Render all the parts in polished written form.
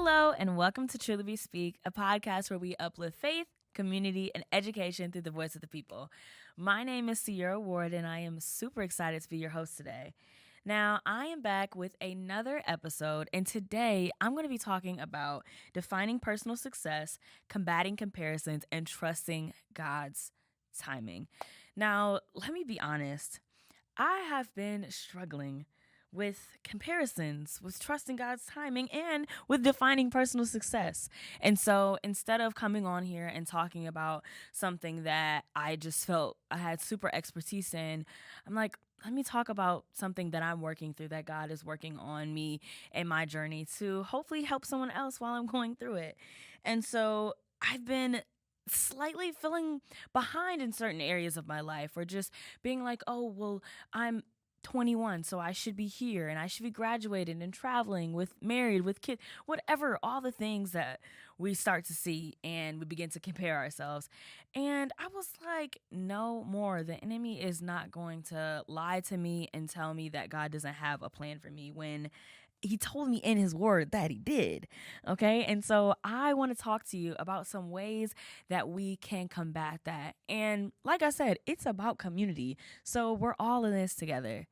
Hello, and welcome to Truly We Speak, a podcast where we uplift faith, community, and education through the voice of the people. My name is Sierra Ward, and I am super excited to be your host today. Now, I am back with another episode, and today I'm going to be talking about defining personal success, combating comparisons, and trusting God's timing. Now, let me be honest, I have been struggling with comparisons, with trusting God's timing, and with defining personal success. And so instead of coming on here and talking about something that I just felt I had super expertise in, I'm like, let me talk about something that I'm working through, that God is working on me in my journey to hopefully help someone else while I'm going through it. And so I've been slightly feeling behind in certain areas of my life, or just being like, oh, well, I'm 21, so I should be here and I should be graduated and traveling, with married, with kids, whatever, all the things that we start to see and we begin to compare ourselves. And I was like, no more. The enemy is not going to lie to me and tell me that God doesn't have a plan for me when he told me in his word that he did. Okay. And so I want to talk to you about some ways that we can combat that. And like I said, it's about community. So we're all in this together.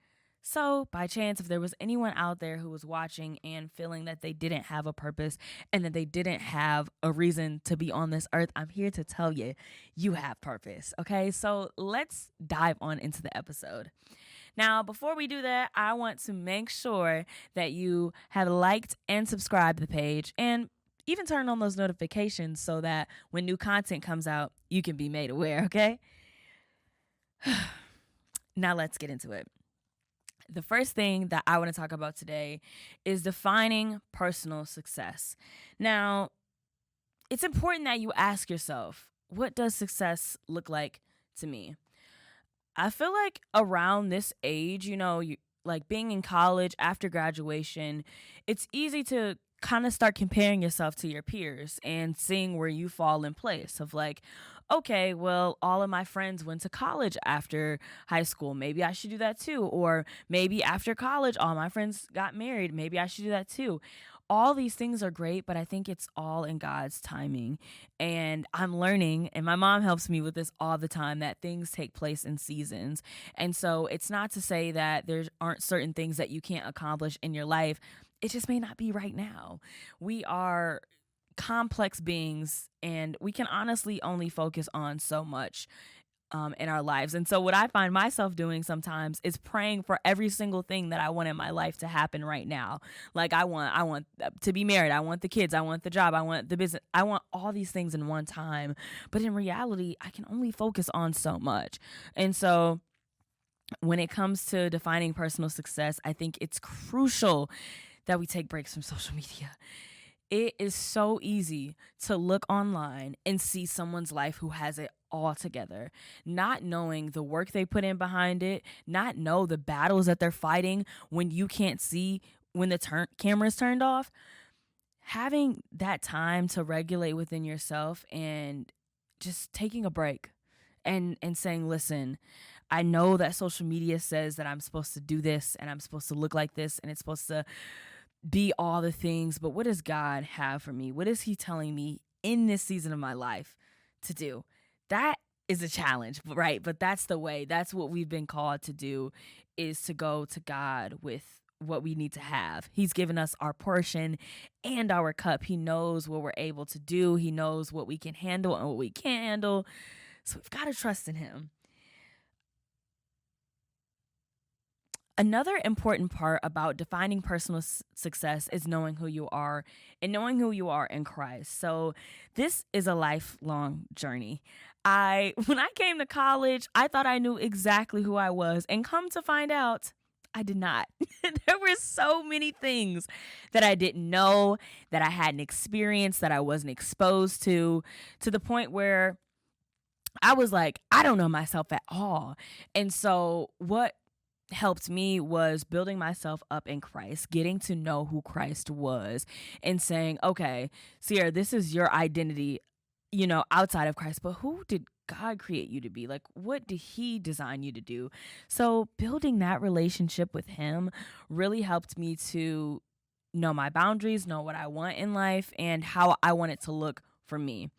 So, by chance, if there was anyone out there who was watching and feeling that they didn't have a purpose and that they didn't have a reason to be on this earth, I'm here to tell you, you have purpose. Okay. So let's dive on into the episode. Now, before we do that, I want to make sure that you have liked and subscribed to the page, and even turn on those notifications so that when new content comes out, you can be made aware, okay? Now let's get into it. The first thing that I want to talk about today is defining personal success. Now, it's important that you ask yourself, what does success look like to me? I feel like around this age, like being in college after graduation, it's easy to kind of start comparing yourself to your peers and seeing where you fall in place of like, okay, well, all of my friends went to college after high school. Maybe I should do that too. Or maybe after college, all my friends got married. Maybe I should do that too. All these things are great, but I think it's all in God's timing. And I'm learning, and my mom helps me with this all the time, that things take place in seasons. And so it's not to say that there aren't certain things that you can't accomplish in your life. It just may not be right now. We are complex beings, and we can honestly only focus on so much in our lives. And so what I find myself doing sometimes is praying for every single thing that I want in my life to happen right now. Like I want to be married. I want the kids. I want the job. I want the business. I want all these things in one time. But in reality, I can only focus on so much. And so when it comes to defining personal success, I think it's crucial that we take breaks from social media. It is so easy to look online and see someone's life who has it all together, not knowing the work they put in behind it, not know the battles that they're fighting when you can't see, when the camera is turned off. Having that time to regulate within yourself and just taking a break and saying, listen, I know that social media says that I'm supposed to do this and I'm supposed to look like this and it's supposed to be all the things, but what does God have for me? What is he telling me in this season of my life to do? That is a challenge, right? But that's the way. That's what we've been called to do, is to go to God with what we need to have. He's given us our portion and our cup. He knows what we're able to do. He knows what we can handle and what we can't handle. So we've got to trust in him. Another important part about defining personal success is knowing who you are and knowing who you are in Christ. So this is a lifelong journey. When I came to college, I thought I knew exactly who I was, and come to find out, I did not. There were so many things that I didn't know, that I hadn't experienced, that I wasn't exposed to the point where I was like, I don't know myself at all. And so what helped me was building myself up in Christ, getting to know who Christ was, and saying, okay, Sierra, this is your identity, outside of Christ, but who did God create you to be? Like, what did he design you to do? So building that relationship with him really helped me to know my boundaries, know what I want in life, and how I want it to look for me.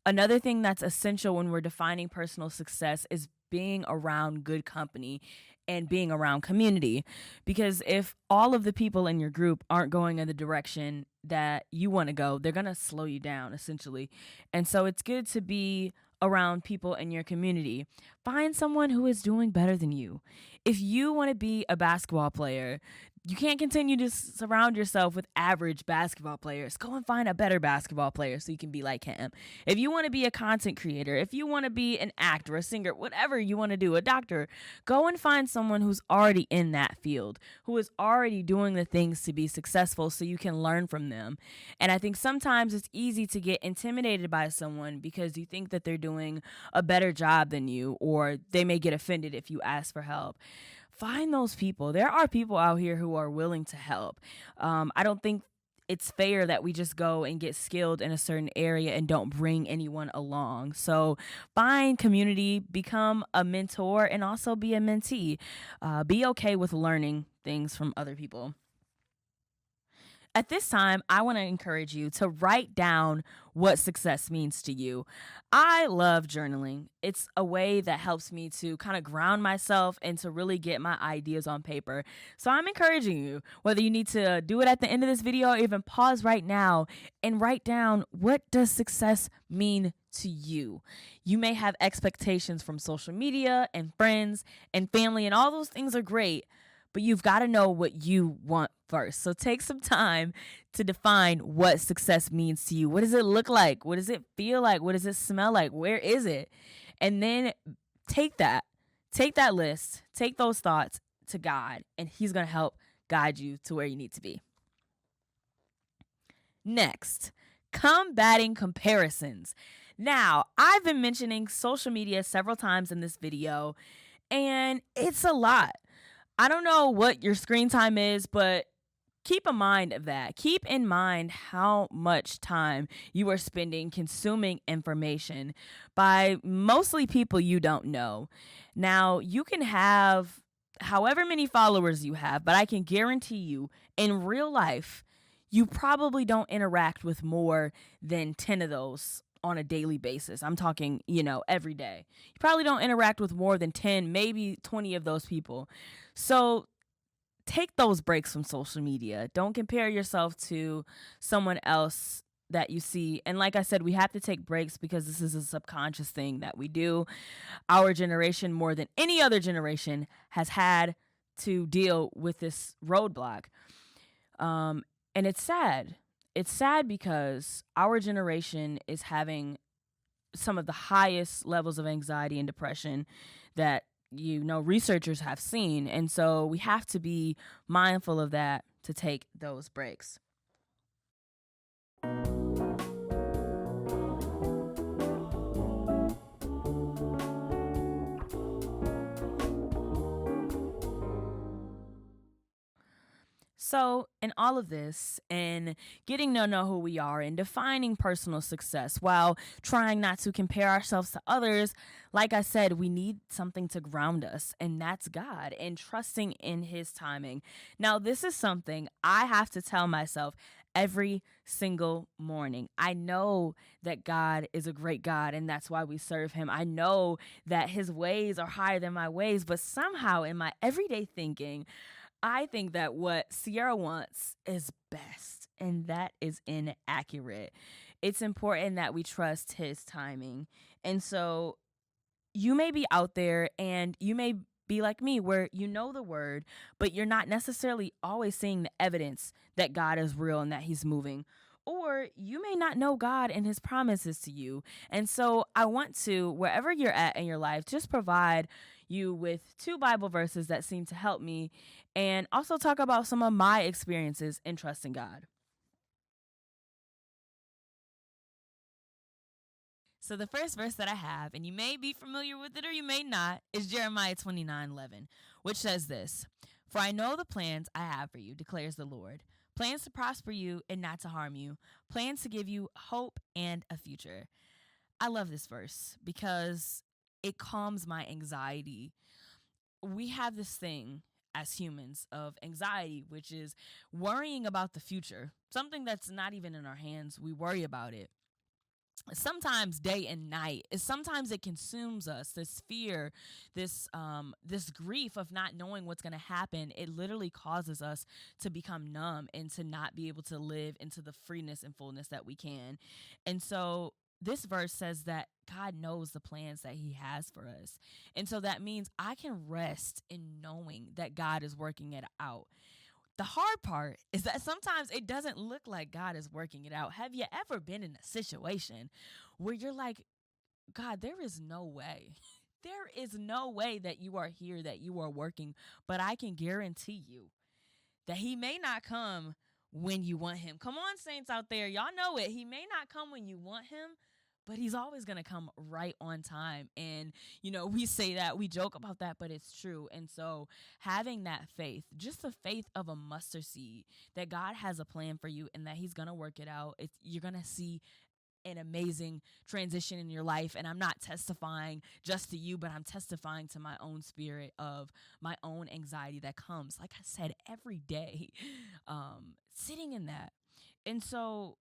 Another thing that's essential when we're defining personal success is being around good company and being around community. Because if all of the people in your group aren't going in the direction that you want to go, they're going to slow you down, essentially. And so it's good to be around people in your community. Find someone who is doing better than you. If you want to be a basketball player, you can't continue to surround yourself with average basketball players. Go and find a better basketball player so you can be like him. If you want to be a content creator, if you want to be an actor, a singer, whatever you want to do, a doctor, go and find someone who's already in that field, who is already doing the things to be successful so you can learn from them. And I think sometimes it's easy to get intimidated by someone because you think that they're doing a better job than you, or they may get offended if you ask for help. Find those people. There are people out here who are willing to help. I don't think it's fair that we just go and get skilled in a certain area and don't bring anyone along. So find community, become a mentor, and also be a mentee. Be okay with learning things from other people. At this time, I want to encourage you to write down what success means to you. I love journaling. It's a way that helps me to kind of ground myself and to really get my ideas on paper. So I'm encouraging you, whether you need to do it at the end of this video or even pause right now and write down, what does success mean to you? You may have expectations from social media and friends and family, and all those things are great, but you've got to know what you want first. So take some time to define what success means to you. What does it look like? What does it feel like? What does it smell like? Where is it? And then take that list, take those thoughts to God, and He's going to help guide you to where you need to be. Next, combating comparisons. Now, I've been mentioning social media several times in this video, and it's a lot. I don't know what your screen time is, but keep in mind of that. Keep in mind how much time you are spending consuming information by mostly people you don't know. Now, you can have however many followers you have, but I can guarantee you in real life, you probably don't interact with more than 10 of those on a daily basis. I'm talking, every day. You probably don't interact with more than 10, maybe 20 of those people. So take those breaks from social media. Don't compare yourself to someone else that you see. And like I said, we have to take breaks because this is a subconscious thing that we do. Our generation, more than any other generation, has had to deal with this roadblock. And it's sad. It's sad because our generation is having some of the highest levels of anxiety and depression that researchers have seen. And so we have to be mindful of that to take those breaks. So, in all of this, and getting to know who we are and defining personal success while trying not to compare ourselves to others, like I said, we need something to ground us, and that's God, and trusting in His timing. Now, this is something I have to tell myself every single morning. I know that God is a great God, and that's why we serve Him. I know that His ways are higher than my ways, but somehow in my everyday thinking, I think that what Sierra wants is best, and that is inaccurate. It's important that we trust His timing. And so you may be out there and you may be like me, where you know the word, but you're not necessarily always seeing the evidence that God is real and that He's moving. Or you may not know God and His promises to you. And so I want to, wherever you're at in your life, just provide you with 2 Bible verses that seem to help me, and also talk about some of my experiences in trusting God. So the first verse that I have, and you may be familiar with it or you may not, is Jeremiah 29:11, which says this: "For I know the plans I have for you, declares the Lord. Plans to prosper you and not to harm you. Plans to give you hope and a future." I love this verse because it calms my anxiety. We have this thing as humans of anxiety, which is worrying about the future, something that's not even in our hands. We worry about it sometimes day and night. Sometimes it consumes us, this fear, this grief of not knowing what's going to happen. It literally causes us to become numb and to not be able to live into the freeness and fullness that we can. And so this verse says that God knows the plans that he has for us. And so that means I can rest in knowing that God is working it out. The hard part is that sometimes it doesn't look like God is working it out. Have you ever been in a situation where you're like, God, there is no way. There is no way that you are here, that you are working, but I can guarantee you that he may not come when you want him. Come on, saints out there. Y'all know it. He may not come when you want him, but he's always going to come right on time. And, we say that, we joke about that, but it's true. And so having that faith, just the faith of a mustard seed, that God has a plan for you and that he's going to work it out. You're going to see an amazing transition in your life. And I'm not testifying just to you, but I'm testifying to my own spirit of my own anxiety that comes, like I said, every day, sitting in that. And so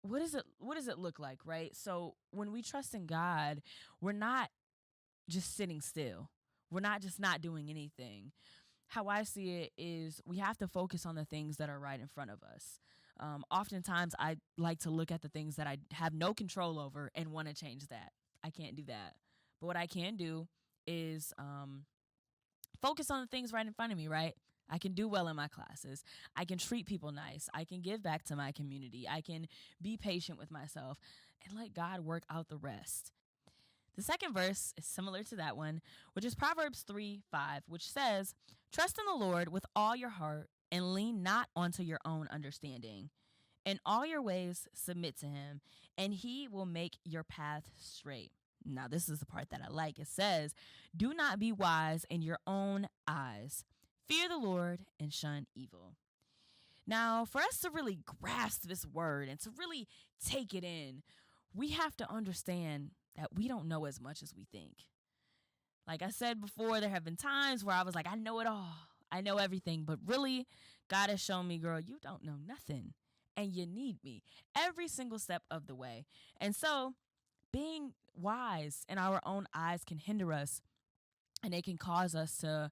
what does it look like, right? So when we trust in God, we're not just sitting still. We're not just not doing anything. How I see it is we have to focus on the things that are right in front of us. Oftentimes I like to look at the things that I have no control over and want to change that. I can't do that. But what I can do is focus on the things right in front of me, right? I can do well in my classes. I can treat people nice. I can give back to my community. I can be patient with myself and let God work out the rest. The second verse is similar to that one, which is Proverbs 3:5, which says, "Trust in the Lord with all your heart and lean not onto your own understanding. In all your ways submit to him, and he will make your path straight." Now, this is the part that I like. It says, "Do not be wise in your own eyes. Fear the Lord and shun evil." Now, for us to really grasp this word and to really take it in, we have to understand that we don't know as much as we think. Like I said before, there have been times where I was like, I know it all. I know everything. But really, God has shown me, girl, you don't know nothing. And you need me every single step of the way. And so being wise in our own eyes can hinder us, and it can cause us to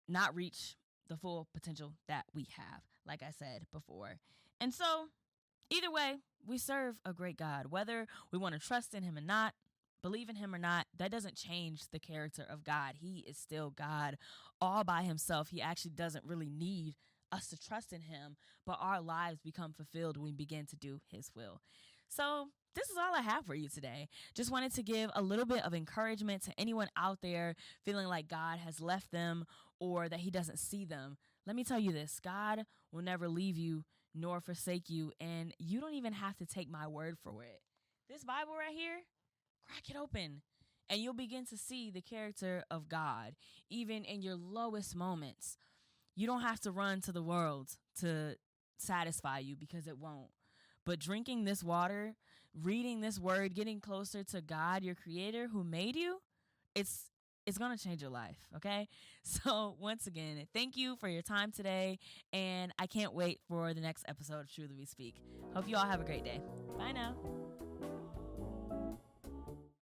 not reach the full potential that we have, like I said before. And so either way, we serve a great God. Whether we want to trust in him or not, believe in him or not, that doesn't change the character of God. He is still God all by himself. He actually doesn't really need us to trust in him, but our lives become fulfilled when we begin to do his will. So this is all I have for you today. Just wanted to give a little bit of encouragement to anyone out there feeling like God has left them or that he doesn't see them. Let me tell you this, God will never leave you nor forsake you, and you don't even have to take my word for it. This Bible right here, crack it open, and you'll begin to see the character of God, even in your lowest moments. You don't have to run to the world to satisfy you, because it won't. But drinking this water, reading this word, getting closer to God, your creator who made you, it's going to change your life, okay? So once again, thank you for your time today, and I can't wait for the next episode of Truly We Speak. Hope you all have a great day. Bye now.